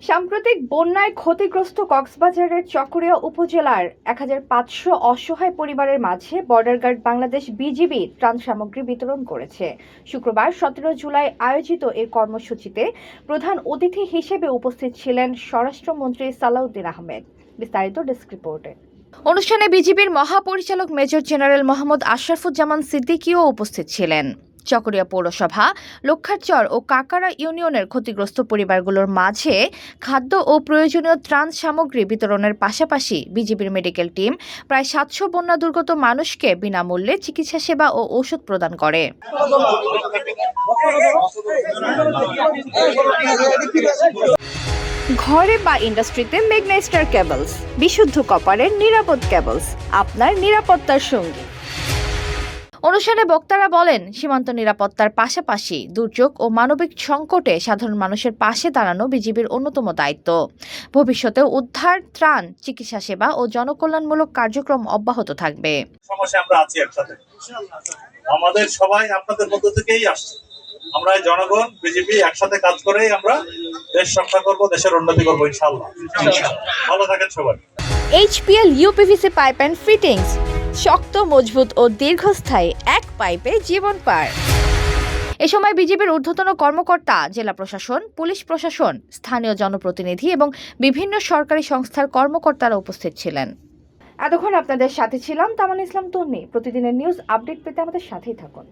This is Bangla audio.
সাম্প্রতিক বন্যায় ক্ষতিগ্রস্ত কক্সবাজারের চকরিয়া উপজেলার ১৫০০ অসহায় পরিবারের মাঝে বর্ডার গার্ড বাংলাদেশ বিজিবি ত্রাণ সামগ্রী বিতরণ করেছে। শুক্রবার ১৭ জুলাই আয়োজিত এই কর্মসূচিতে প্রধান অতিথি হিসেবে উপস্থিত ছিলেন স্বরাষ্ট্রমন্ত্রী সালাউদ্দিন আহমেদ। বিস্তারিত ডেস্ক রিপোর্টে। অনুষ্ঠানে বিজিবির মহাপরিচালক মেজর জেনারেল মোহাম্মদ আশরাফুজ্জামান সিদ্দিকীও উপস্থিত ছিলেন। চকরিয়া পৌরসভা, লক্ষারচর ও কাকারা ইউনিয়নের ক্ষতিগ্রস্ত পরিবারগুলোর মাঝে খাদ্য ও প্রয়োজনীয় ত্রাণ সামগ্রী বিতরণের পাশাপাশি বিজিবির মেডিকেল টিম প্রায় ৭০০ বন্যা দুর্গত মানুষকে বিনামূল্যে চিকিৎসা সেবা ও ওষুধ প্রদান করে। ঘরে বা ইন্ডাস্ট্রিতে মেঘনা স্টার কেবলস, বিশুদ্ধ কপারের নিরাপদ কেবলস, আপনার নিরাপত্তার সঙ্গী। অনুষ্ঠানে বক্তারা বলেন, সীমান্ত নিরাপত্তার পাশাপাশি দুর্যোগ ও মানবিক সংকটে সাধারণ মানুষের পাশে দাঁড়ানো বিজিবির অন্যতম দায়িত্ব। ভবিষ্যতেও উদ্ধার, ত্রাণ, চিকিৎসা সেবা ও জনকল্যাণমূলক কার্যক্রম অব্যাহত থাকবে। সমস্যায় আমরা আছি একসাথে, আমাদের সবাই আপনাদের মধ্য থেকেই আসছে। আমরা জনগণ বিজেপি একসাথে কাজ করেই আমরা দেশ রক্ষা করব, দেশের উন্নতি করবো ইনশাআল্লাহ। ভালো থাকেন সবাই। HPL uPVC pipe and fittings, শক্ত, মজবুত ও দীর্ঘস্থায়ী, এক পাইপে জীবন পার। এ সময় বিজিবির ঊর্ধ্বতন কর্মকর্তা, জেলা প্রশাসন, পুলিশ প্রশাসন, স্থানীয় জনপ্রতিনিধি এবং বিভিন্ন সরকারি সংস্থার কর্মকর্তারা উপস্থিত ছিলেন। এতক্ষণ আপনাদের সাথে ছিলাম তামান ইসলাম তন্নি। প্রতিদিনের নিউজ আপডেট পেতে আমাদের সাথেই থাকুন।